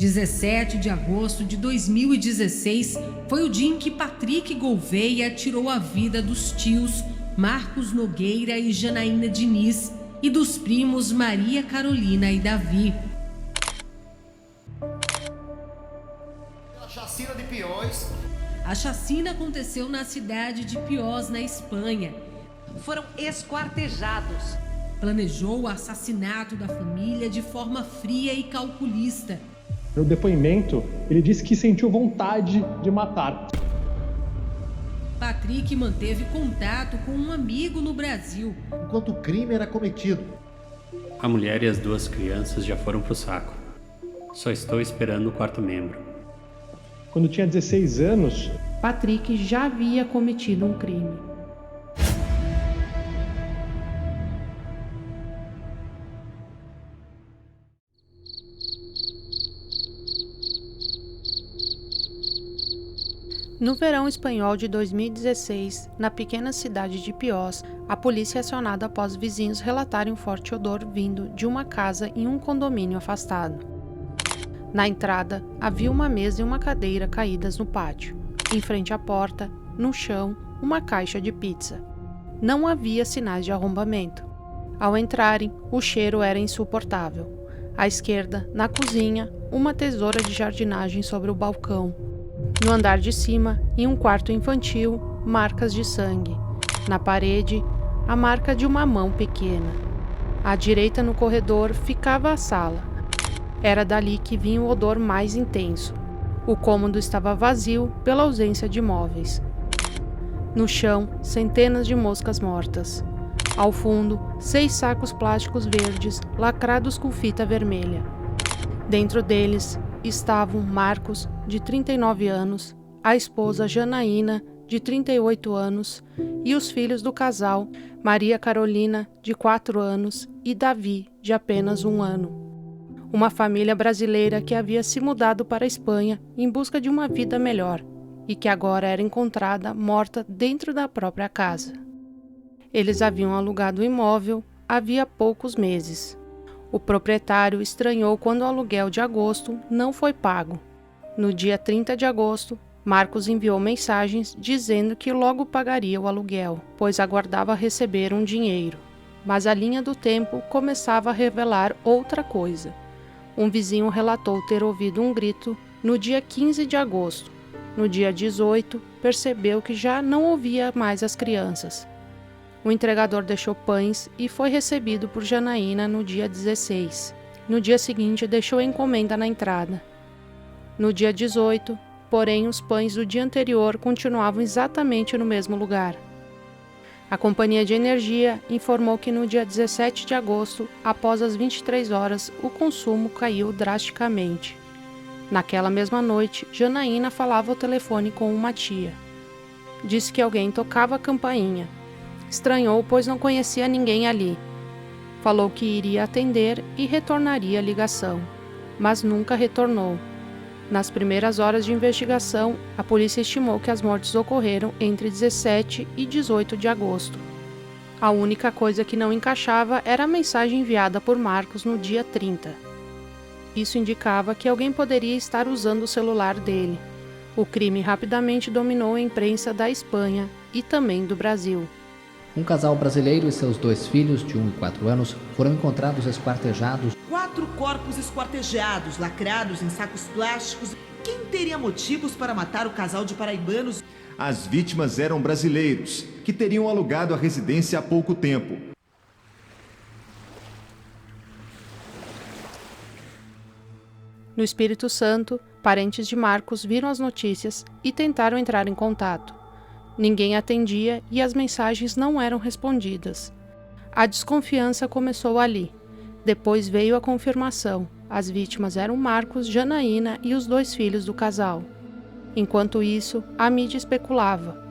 17 de agosto de 2016 foi o dia em que Patrick Gouveia tirou a vida dos tios Marcos Nogueira e Janaína Diniz e dos primos Maria Carolina e Davi. A chacina de Piós. A chacina aconteceu na cidade de Piós, na Espanha. Foram esquartejados. Planejou o assassinato da família de forma fria e calculista. No depoimento, ele disse que sentiu vontade de matar. Patrick manteve contato com um amigo no Brasil. Enquanto o crime era cometido. A mulher e as 2 crianças já foram pro saco. Só estou esperando o 4º membro. Quando tinha 16 anos, Patrick já havia cometido um crime. No verão espanhol de 2016, na pequena cidade de Piós, a polícia é acionada após vizinhos relatarem um forte odor vindo de uma casa em um condomínio afastado. Na entrada, havia uma mesa e uma cadeira caídas no pátio. Em frente à porta, no chão, uma caixa de pizza. Não havia sinais de arrombamento. Ao entrarem, o cheiro era insuportável. À esquerda, na cozinha, uma tesoura de jardinagem sobre o balcão. No andar de cima, em um quarto infantil, marcas de sangue. Na parede, a marca de uma mão pequena. À direita, no corredor, ficava a sala. Era dali que vinha o odor mais intenso. O cômodo estava vazio pela ausência de móveis. No chão, centenas de moscas mortas. Ao fundo, 6 sacos plásticos verdes lacrados com fita vermelha. Dentro deles estavam Marcos, de 39 anos, a esposa Janaína, de 38 anos, e os filhos do casal, Maria Carolina, de 4 anos, e Davi, de apenas 1 ano. Uma família brasileira que havia se mudado para a Espanha em busca de uma vida melhor e que agora era encontrada morta dentro da própria casa. Eles haviam alugado o imóvel havia poucos meses. O proprietário estranhou quando o aluguel de agosto não foi pago. No dia 30 de agosto, Marcos enviou mensagens dizendo que logo pagaria o aluguel, pois aguardava receber um dinheiro. Mas a linha do tempo começava a revelar outra coisa. Um vizinho relatou ter ouvido um grito no dia 15 de agosto. No dia 18, percebeu que já não ouvia mais as crianças. O entregador deixou pães e foi recebido por Janaína no dia 16. No dia seguinte, deixou a encomenda na entrada. No dia 18, porém, os pães do dia anterior continuavam exatamente no mesmo lugar. A companhia de energia informou que no dia 17 de agosto, após as 23 horas, o consumo caiu drasticamente. Naquela mesma noite, Janaína falava ao telefone com uma tia. Disse que alguém tocava a campainha. Estranhou, pois não conhecia ninguém ali. Falou que iria atender e retornaria a ligação, mas nunca retornou. Nas primeiras horas de investigação, a polícia estimou que as mortes ocorreram entre 17 e 18 de agosto. A única coisa que não encaixava era a mensagem enviada por Marcos no dia 30. Isso indicava que alguém poderia estar usando o celular dele. O crime rapidamente dominou a imprensa da Espanha e também do Brasil. Um casal brasileiro e seus 2 filhos, de 1 e 4 anos, foram encontrados esquartejados. 4 corpos esquartejados, lacrados em sacos plásticos. Quem teria motivos para matar o casal de paraibanos? As vítimas eram brasileiros, que teriam alugado a residência há pouco tempo. No Espírito Santo, parentes de Marcos viram as notícias e tentaram entrar em contato. Ninguém atendia e as mensagens não eram respondidas. A desconfiança começou ali. Depois veio a confirmação. As vítimas eram Marcos, Janaína e os 2 filhos do casal. Enquanto isso, a mídia especulava.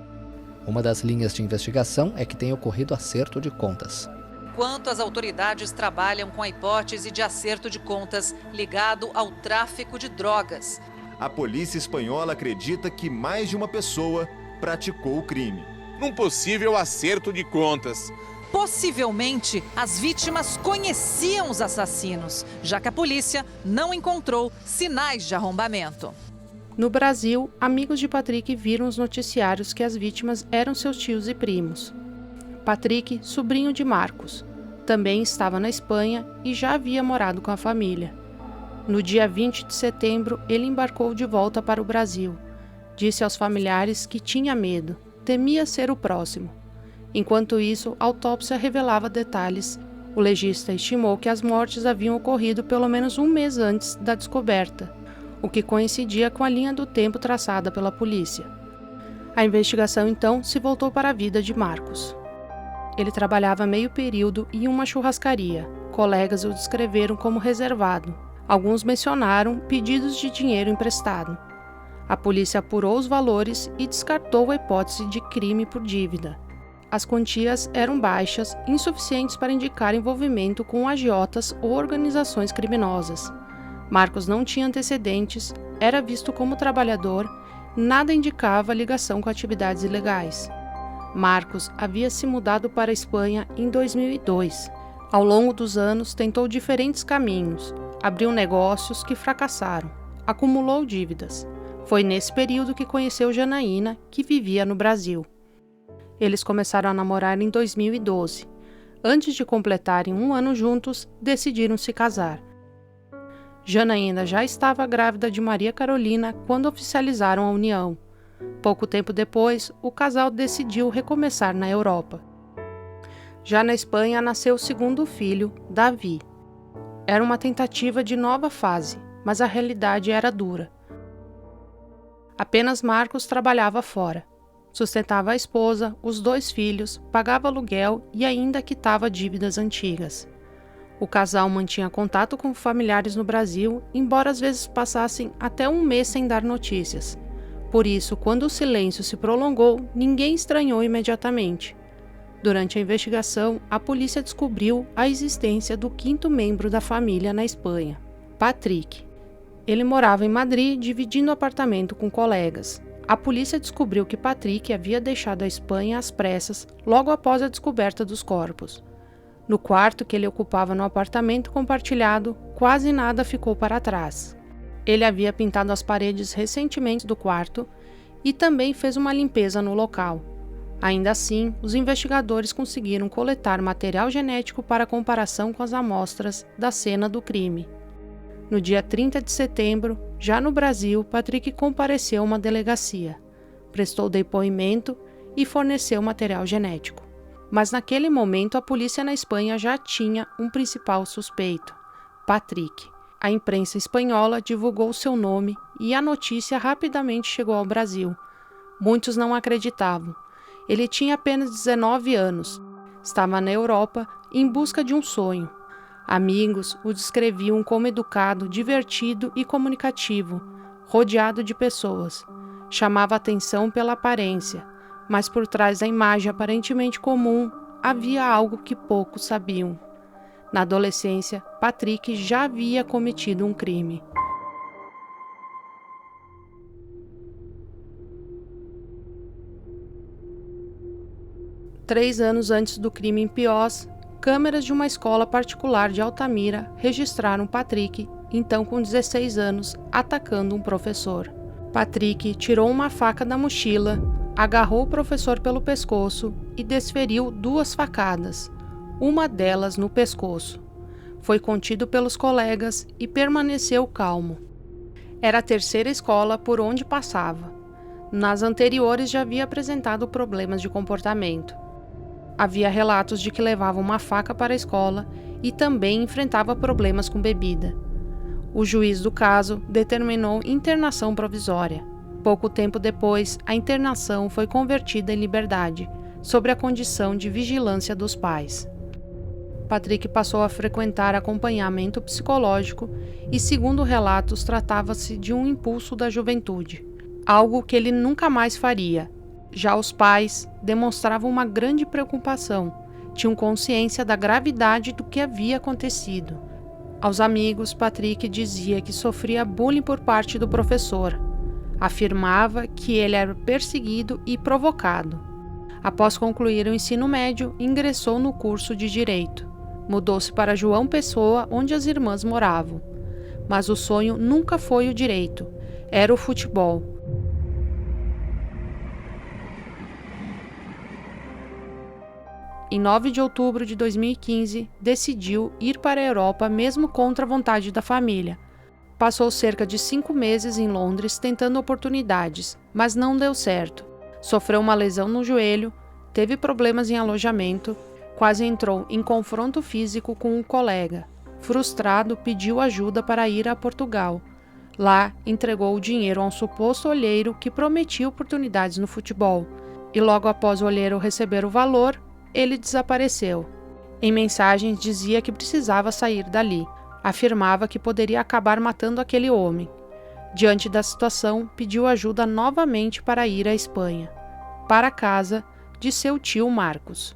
Uma das linhas de investigação é que tenha ocorrido acerto de contas. Enquanto as autoridades trabalham com a hipótese de acerto de contas ligado ao tráfico de drogas. A polícia espanhola acredita que mais de uma pessoa praticou o crime. Num possível acerto de contas, Possivelmente, as vítimas conheciam os assassinos, já que a polícia não encontrou sinais de arrombamento. No Brasil, amigos de Patrick viram os noticiários que as vítimas eram seus tios e primos. Patrick, sobrinho de Marcos, também estava na Espanha e já havia morado com a família. No dia 20 de setembro, ele embarcou de volta para o Brasil. Disse aos familiares que tinha medo, temia ser o próximo. Enquanto isso, a autópsia revelava detalhes. O legista estimou que as mortes haviam ocorrido pelo menos um mês antes da descoberta, o que coincidia com a linha do tempo traçada pela polícia. A investigação, então, se voltou para a vida de Marcos. Ele trabalhava meio período em uma churrascaria. Colegas o descreveram como reservado. Alguns mencionaram pedidos de dinheiro emprestado. A polícia apurou os valores e descartou a hipótese de crime por dívida. As quantias eram baixas, insuficientes para indicar envolvimento com agiotas ou organizações criminosas. Marcos não tinha antecedentes, era visto como trabalhador, nada indicava ligação com atividades ilegais. Marcos havia se mudado para a Espanha em 2002. Ao longo dos anos, tentou diferentes caminhos, abriu negócios que fracassaram, acumulou dívidas. Foi nesse período que conheceu Janaína, que vivia no Brasil. Eles começaram a namorar em 2012. Antes de completarem 1 ano juntos, decidiram se casar. Janaína já estava grávida de Maria Carolina quando oficializaram a união. Pouco tempo depois, o casal decidiu recomeçar na Europa. Já na Espanha, nasceu o segundo filho, Davi. Era uma tentativa de nova fase, mas a realidade era dura. Apenas Marcos trabalhava fora. Sustentava a esposa, os 2 filhos, pagava aluguel e ainda quitava dívidas antigas. O casal mantinha contato com familiares no Brasil, embora às vezes passassem até 1 mês sem dar notícias. Por isso, quando o silêncio se prolongou, ninguém estranhou imediatamente. Durante a investigação, a polícia descobriu a existência do 5º membro da família na Espanha, Patrick. Ele morava em Madrid, dividindo apartamento com colegas. A polícia descobriu que Patrick havia deixado a Espanha às pressas logo após a descoberta dos corpos. No quarto que ele ocupava no apartamento compartilhado, quase nada ficou para trás. Ele havia pintado as paredes recentemente do quarto e também fez uma limpeza no local. Ainda assim, os investigadores conseguiram coletar material genético para comparação com as amostras da cena do crime. No dia 30 de setembro, já no Brasil, Patrick compareceu a uma delegacia, prestou depoimento e forneceu material genético. Mas naquele momento a polícia na Espanha já tinha um principal suspeito, Patrick. A imprensa espanhola divulgou seu nome e a notícia rapidamente chegou ao Brasil. Muitos não acreditavam. Ele tinha apenas 19 anos, estava na Europa em busca de um sonho. Amigos o descreviam como educado, divertido e comunicativo, rodeado de pessoas. Chamava atenção pela aparência, mas por trás da imagem aparentemente comum havia algo que poucos sabiam. Na adolescência, Patrick já havia cometido um crime. Três anos antes do crime em Piós, câmeras de uma escola particular de Altamira registraram Patrick, então com 16 anos, atacando um professor. Patrick tirou uma faca da mochila, agarrou o professor pelo pescoço e desferiu 2 facadas, uma delas no pescoço. Foi contido pelos colegas e permaneceu calmo. Era a 3ª escola por onde passava. Nas anteriores já havia apresentado problemas de comportamento. Havia relatos de que levava uma faca para a escola e também enfrentava problemas com bebida. O juiz do caso determinou internação provisória. Pouco tempo depois, a internação foi convertida em liberdade, sob a condição de vigilância dos pais. Patrick passou a frequentar acompanhamento psicológico e, segundo relatos, tratava-se de um impulso da juventude, algo que ele nunca mais faria. Já os pais demonstravam uma grande preocupação, tinham consciência da gravidade do que havia acontecido. Aos amigos, Patrick dizia que sofria bullying por parte do professor. Afirmava que ele era perseguido e provocado. Após concluir o ensino médio, ingressou no curso de Direito. Mudou-se para João Pessoa, onde as irmãs moravam. Mas o sonho nunca foi o direito, era o futebol. Em 9 de outubro de 2015, decidiu ir para a Europa mesmo contra a vontade da família. Passou cerca de 5 meses em Londres tentando oportunidades, mas não deu certo. Sofreu uma lesão no joelho, teve problemas em alojamento, quase entrou em confronto físico com um colega. Frustrado, pediu ajuda para ir a Portugal. Lá, entregou o dinheiro a um suposto olheiro que prometia oportunidades no futebol. E logo após o olheiro receber o valor, ele desapareceu. Em mensagens dizia que precisava sair dali. Afirmava que poderia acabar matando aquele homem. Diante da situação, pediu ajuda novamente para ir à Espanha, para a casa de seu tio Marcos.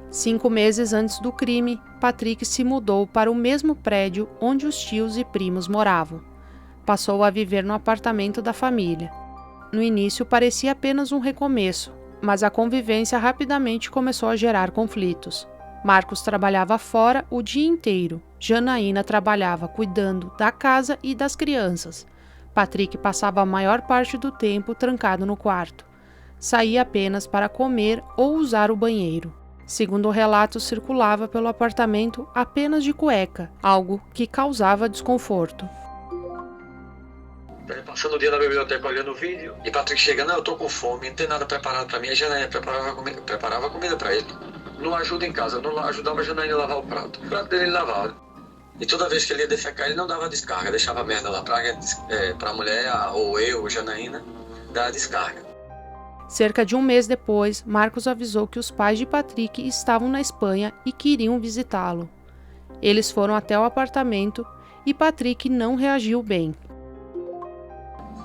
Cinco meses antes do crime, Patrick se mudou para o mesmo prédio onde os tios e primos moravam. Passou a viver no apartamento da família. No início parecia apenas um recomeço, mas a convivência rapidamente começou a gerar conflitos. Marcos trabalhava fora o dia inteiro. Janaína trabalhava cuidando da casa e das crianças. Patrick passava a maior parte do tempo trancado no quarto. Saía apenas para comer ou usar o banheiro. Segundo o relato, circulava pelo apartamento apenas de cueca, algo que causava desconforto. Passando o dia na biblioteca olhando o vídeo, e Patrick chegando, eu tô com fome, não tem nada preparado pra mim, a Janaína preparava comida pra ele. Não ajuda em casa, não ajudava a Janaína a lavar o prato dele ele lavava. E toda vez que ele ia defecar, ele não dava descarga, deixava a merda lá pra mulher, ou eu, ou Janaína, dar a descarga. Cerca de um mês depois, Marcos avisou que os pais de Patrick estavam na Espanha e queriam visitá-lo. Eles foram até o apartamento e Patrick não reagiu bem.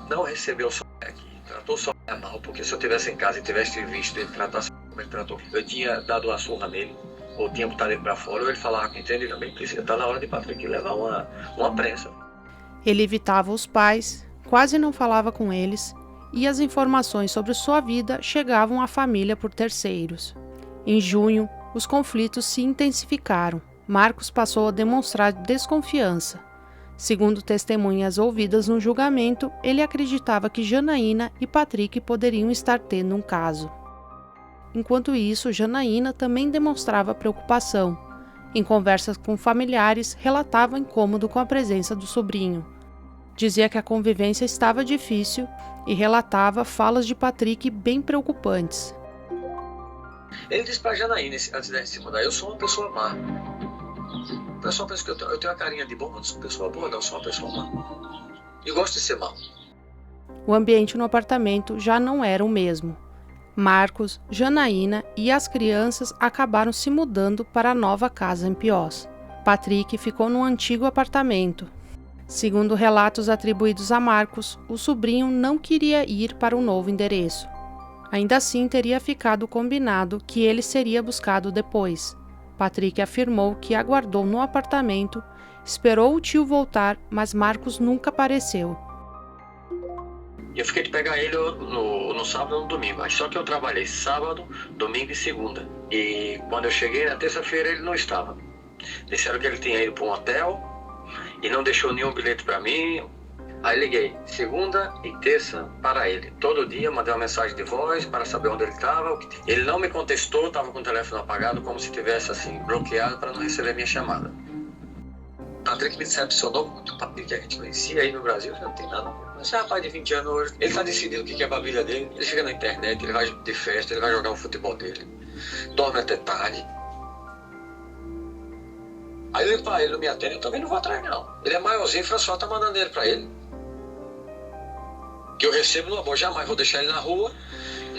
Não recebeu só aqui, tratou só mal, porque se eu estivesse em casa e tivesse visto ele tratar como ele tratou, eu tinha dado uma surra nele, ou tinha botado ele pra fora, ou ele falava, entende? Também precisa, tá na hora de Patrick levar uma prensa. Ele evitava os pais, quase não falava com eles, e as informações sobre sua vida chegavam à família por terceiros. Em junho, os conflitos se intensificaram. Marcos passou a demonstrar desconfiança. Segundo testemunhas ouvidas no julgamento, ele acreditava que Janaína e Patrick poderiam estar tendo um caso. Enquanto isso, Janaína também demonstrava preocupação. Em conversas com familiares, relatava incômodo com a presença do sobrinho. Dizia que a convivência estava difícil e relatava falas de Patrick bem preocupantes. Ele disse para Janaína, antes de se mudar, eu sou uma pessoa má. O pessoal pensa que eu tenho uma carinha de bom, mas não sou uma pessoa boa, não, sou uma pessoa má. E gosto de ser mal. O ambiente no apartamento já não era o mesmo. Marcos, Janaína e as crianças acabaram se mudando para a nova casa em Piós. Patrick ficou no antigo apartamento. Segundo relatos atribuídos a Marcos, o sobrinho não queria ir para o novo endereço. Ainda assim, teria ficado combinado que ele seria buscado depois. Patrick afirmou que aguardou no apartamento, esperou o tio voltar, mas Marcos nunca apareceu. Eu fiquei de pegar ele no sábado e no domingo, mas só que eu trabalhei sábado, domingo e segunda. E quando eu cheguei, na terça-feira, ele não estava. Disseram que ele tinha ido para um hotel e não deixou nenhum bilhete para mim. Aí liguei segunda e terça para ele. Todo dia mandei uma mensagem de voz para saber onde ele estava. Ele não me contestou, estava com o telefone apagado, como se tivesse assim bloqueado para não receber minha chamada. Patrick me decepcionou muito. O Patrick que a gente conhecia aí no Brasil, já não tem nada. Mas é um rapaz de 20 anos hoje. Ele está decidindo o que é para a vida dele. Ele chega na internet, ele vai de festa, ele vai jogar o futebol dele. Dorme até tarde. Aí eu ligo para ele, não me atende, eu também não vou atrás não. Ele é maiorzinho, o François tá mandando ele para ele. Que eu recebo numa boa, jamais vou deixar ele na rua,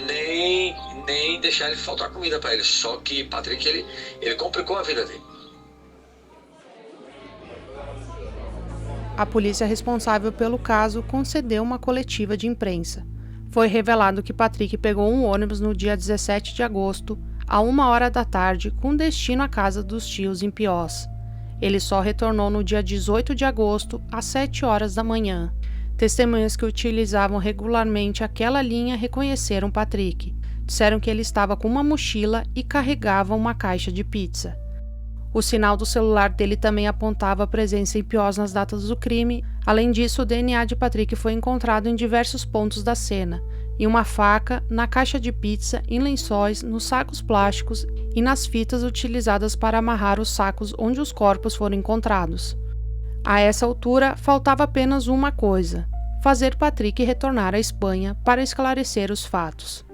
nem deixar ele faltar comida para ele. Só que Patrick, ele complicou a vida dele. A polícia responsável pelo caso concedeu uma coletiva de imprensa. Foi revelado que Patrick pegou um ônibus no dia 17 de agosto, a 1h da tarde, com destino à casa dos tios em Piós. Ele só retornou no dia 18 de agosto, às 7 horas da manhã. Testemunhas que utilizavam regularmente aquela linha reconheceram Patrick. Disseram que ele estava com uma mochila e carregava uma caixa de pizza. O sinal do celular dele também apontava a presença em Piós nas datas do crime. Além disso, o DNA de Patrick foi encontrado em diversos pontos da cena, em uma faca, na caixa de pizza, em lençóis, nos sacos plásticos e nas fitas utilizadas para amarrar os sacos onde os corpos foram encontrados. A essa altura, faltava apenas uma coisa: fazer Patrick retornar à Espanha para esclarecer os fatos.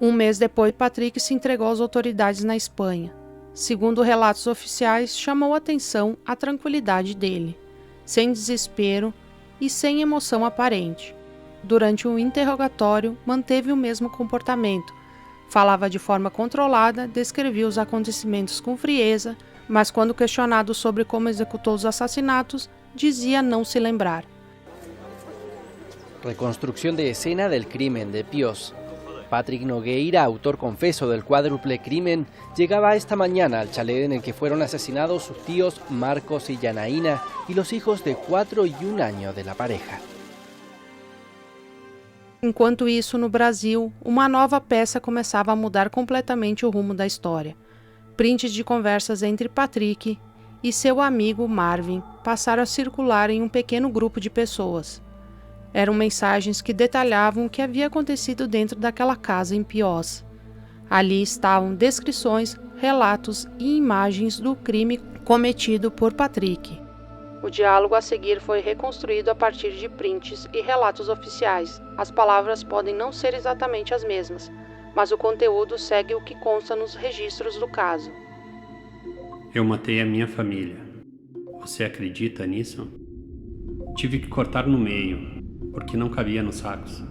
Um mês depois, Patrick se entregou às autoridades na Espanha. Segundo relatos oficiais, chamou atenção a tranquilidade dele, sem desespero e sem emoção aparente. Durante o interrogatório, manteve o mesmo comportamento. Falava de forma controlada, descrevia os acontecimentos com frieza, mas quando questionado sobre como executou os assassinatos, dizia não se lembrar. Reconstrucción de escena del crimen de Piós. Patrick Nogueira, autor confeso del cuádruple crimen, llegaba esta mañana al chalet en el que fueron asesinados sus tíos Marcos y Janaína y los hijos de 4 y 1 año de la pareja. Enquanto isso, no Brasil, uma nova peça começava a mudar completamente o rumo da história. Prints de conversas entre Patrick e seu amigo Marvin passaram a circular em um pequeno grupo de pessoas. Eram mensagens que detalhavam o que havia acontecido dentro daquela casa em Piós. Ali estavam descrições, relatos e imagens do crime cometido por Patrick. O diálogo a seguir foi reconstruído a partir de prints e relatos oficiais. As palavras podem não ser exatamente as mesmas, mas o conteúdo segue o que consta nos registros do caso. Eu matei a minha família. Você acredita nisso? Tive que cortar no meio, porque não cabia nos sacos.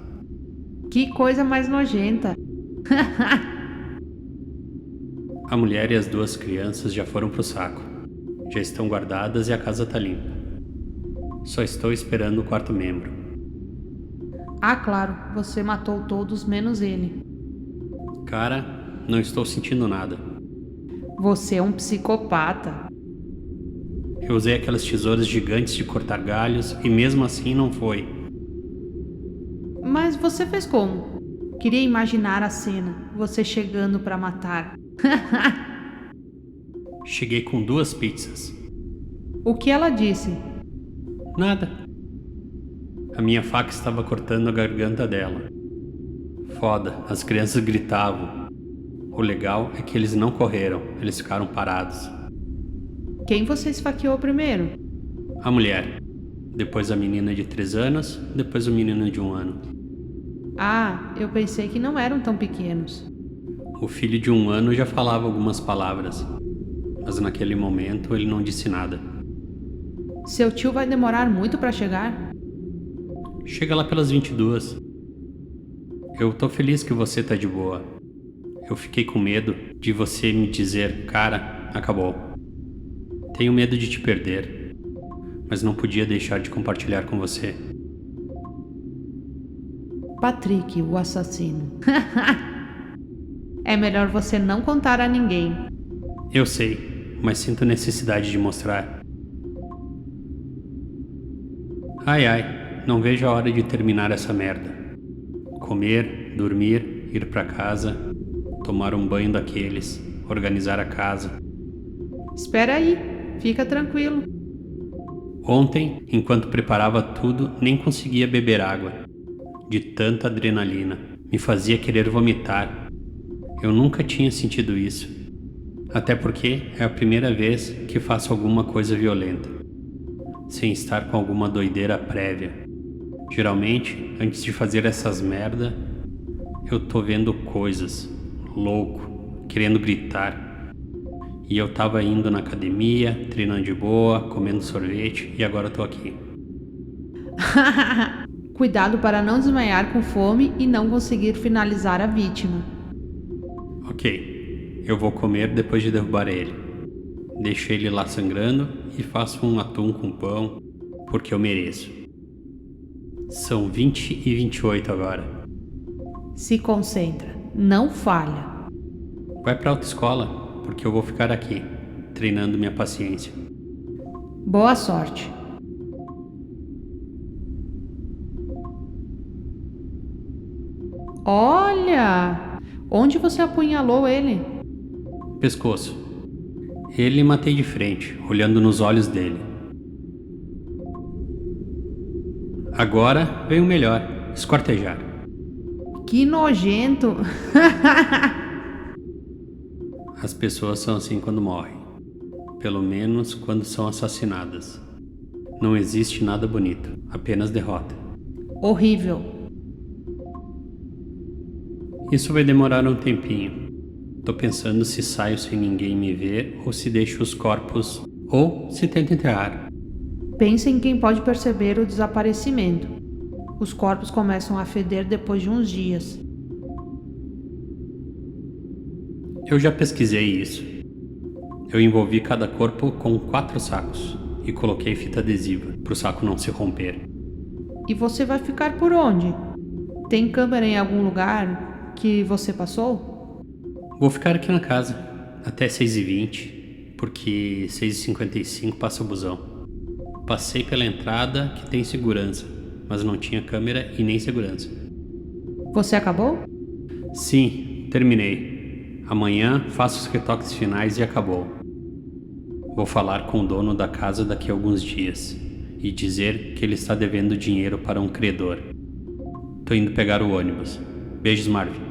Que coisa mais nojenta! A mulher e as 2 crianças já foram pro saco. Já estão guardadas e a casa tá limpa. Só estou esperando o 4º membro. Ah, claro, você matou todos menos ele. Cara, não estou sentindo nada. Você é um psicopata. Eu usei aquelas tesouras gigantes de cortar galhos e mesmo assim não foi. Mas você fez como? Queria imaginar a cena, você chegando para matar. Cheguei com 2 pizzas. O que ela disse? Nada. A minha faca estava cortando a garganta dela. Foda, as crianças gritavam. O legal é que eles não correram, eles ficaram parados. Quem você esfaqueou primeiro? A mulher. Depois a menina de 3 anos, depois o menino de 1 ano. Ah, eu pensei que não eram tão pequenos. O filho de 1 ano já falava algumas palavras, mas naquele momento ele não disse nada. Seu tio vai demorar muito para chegar? Chega lá pelas 22. Eu tô feliz que você tá de boa. Eu fiquei com medo de você me dizer, cara, acabou. Tenho medo de te perder, mas não podia deixar de compartilhar com você. Patrick, o assassino. É melhor você não contar a ninguém. Eu sei, mas sinto necessidade de mostrar. Ai, não vejo a hora de terminar essa merda. Comer, dormir, ir pra casa, tomar um banho daqueles, organizar a casa. Espera aí, fica tranquilo. Ontem, enquanto preparava tudo, nem conseguia beber água. De tanta adrenalina, me fazia querer vomitar. Eu nunca tinha sentido isso. Até porque é a primeira vez que faço alguma coisa violenta, sem estar com alguma doideira prévia. Geralmente, antes de fazer essas merda, eu tô vendo coisas, louco, querendo gritar. E eu tava indo na academia, treinando de boa, comendo sorvete e agora tô aqui. Cuidado para não desmaiar com fome e não conseguir finalizar a vítima. Ok, eu vou comer depois de derrubar ele. Deixo ele lá sangrando e faço um atum com pão, porque eu mereço. São 20h28 agora. Se concentra, não falha. Vai pra autoescola, porque eu vou ficar aqui, treinando minha paciência. Boa sorte. Olha! Onde você apunhalou ele? Pescoço. Ele matei de frente, olhando nos olhos dele. Agora vem o melhor, esquartejar. Que nojento! As pessoas são assim quando morrem. Pelo menos quando são assassinadas. Não existe nada bonito, apenas derrota. Horrível. Isso vai demorar um tempinho. Tô pensando se saio sem ninguém me ver ou se deixo os corpos ou se tento enterrar. Pense em quem pode perceber o desaparecimento. Os corpos começam a feder depois de uns dias. Eu já pesquisei isso. Eu envolvi cada corpo com 4 sacos e coloquei fita adesiva para o saco não se romper. E você vai ficar por onde? Tem câmera em algum lugar que você passou? Vou ficar aqui na casa até 6h20, porque 6h55 passa o busão. Passei pela entrada que tem segurança, mas não tinha câmera e nem segurança. Você acabou? Sim, terminei. Amanhã faço os retoques finais e acabou. Vou falar com o dono da casa daqui a alguns dias e dizer que ele está devendo dinheiro para um credor. Tô indo pegar o ônibus. Beijos, Marvin.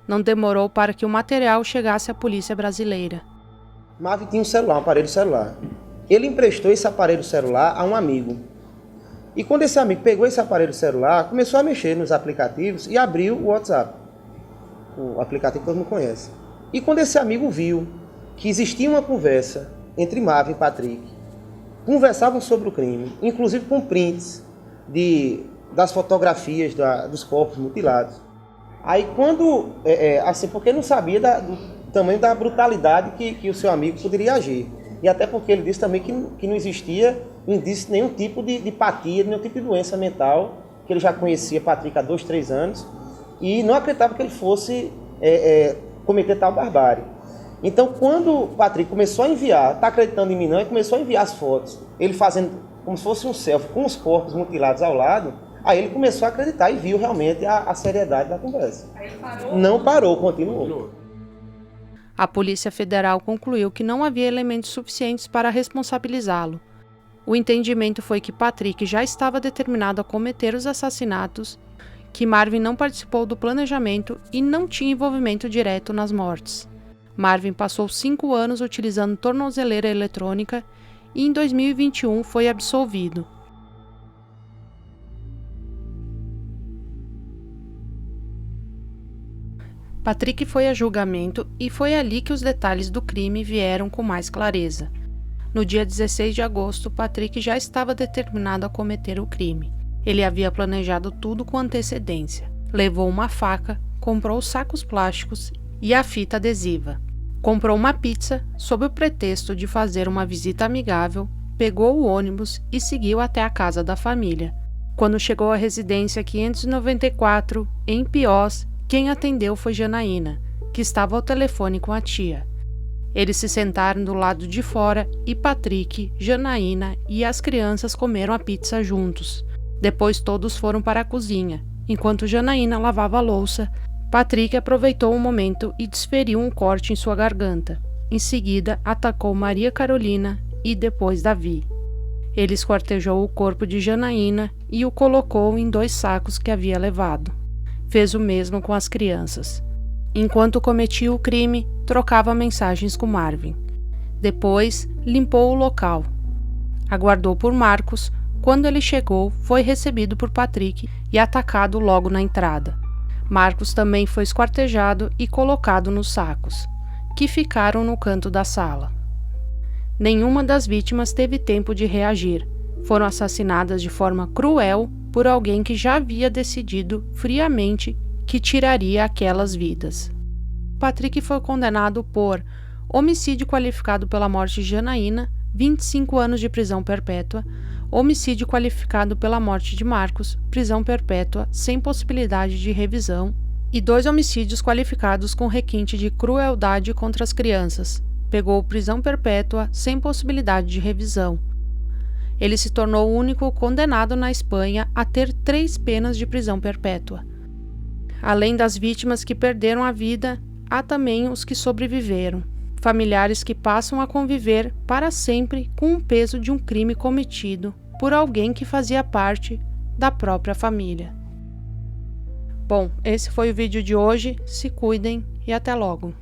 Não demorou para que o material chegasse à polícia brasileira. Marvin tinha um aparelho celular. Ele emprestou esse aparelho celular a um amigo. E quando esse amigo pegou esse aparelho celular, começou a mexer nos aplicativos e abriu o WhatsApp. O aplicativo que todo mundo conhece. E quando esse amigo viu que existia uma conversa entre Marvin e Patrick, conversavam sobre o crime, inclusive com prints das fotografias dos corpos mutilados. Aí quando, assim, porque não sabia do tamanho da brutalidade que o seu amigo poderia agir. E até porque ele disse também que não existia indício de nenhum tipo de empatia, nenhum tipo de doença mental, que ele já conhecia Patrick há 2, 3 anos, e não acreditava que ele fosse cometer tal barbárie. Então, quando Patrick começou a enviar, está acreditando em mim não, e começou a enviar as fotos, ele fazendo como se fosse um selfie com os corpos mutilados ao lado, aí ele começou a acreditar e viu realmente a seriedade da conversa. Aí parou? Não parou, continuou. A Polícia Federal concluiu que não havia elementos suficientes para responsabilizá-lo. O entendimento foi que Patrick já estava determinado a cometer os assassinatos, que Marvin não participou do planejamento e não tinha envolvimento direto nas mortes. Marvin passou 5 anos utilizando tornozeleira eletrônica e em 2021 foi absolvido. Patrick foi a julgamento e foi ali que os detalhes do crime vieram com mais clareza. No dia 16 de agosto, Patrick já estava determinado a cometer o crime. Ele havia planejado tudo com antecedência. Levou uma faca, comprou sacos plásticos e a fita adesiva. Comprou uma pizza sob o pretexto de fazer uma visita amigável, pegou o ônibus e seguiu até a casa da família. Quando chegou à residência 594, em Piós, quem atendeu foi Janaína, que estava ao telefone com a tia. Eles se sentaram do lado de fora e Patrick, Janaína e as crianças comeram a pizza juntos. Depois todos foram para a cozinha. Enquanto Janaína lavava a louça, Patrick aproveitou o momento e desferiu um corte em sua garganta. Em seguida, atacou Maria Carolina e depois Davi. Ele esquartejou o corpo de Janaína e o colocou em 2 sacos que havia levado. Fez o mesmo com as crianças. Enquanto cometia o crime, trocava mensagens com Marvin. Depois, limpou o local. Aguardou por Marcos. Quando ele chegou, foi recebido por Patrick e atacado logo na entrada. Marcos também foi esquartejado e colocado nos sacos, que ficaram no canto da sala. Nenhuma das vítimas teve tempo de reagir. Foram assassinadas de forma cruel por alguém que já havia decidido friamente que tiraria aquelas vidas. Patrick foi condenado por homicídio qualificado pela morte de Janaína, 25 anos de prisão perpétua, homicídio qualificado pela morte de Marcos, prisão perpétua sem possibilidade de revisão, e 2 homicídios qualificados com requinte de crueldade contra as crianças. Pegou prisão perpétua sem possibilidade de revisão. Ele se tornou o único condenado na Espanha a ter 3 penas de prisão perpétua. Além das vítimas que perderam a vida, há também os que sobreviveram, familiares que passam a conviver para sempre com o peso de um crime cometido por alguém que fazia parte da própria família. Bom, esse foi o vídeo de hoje. Se cuidem e até logo.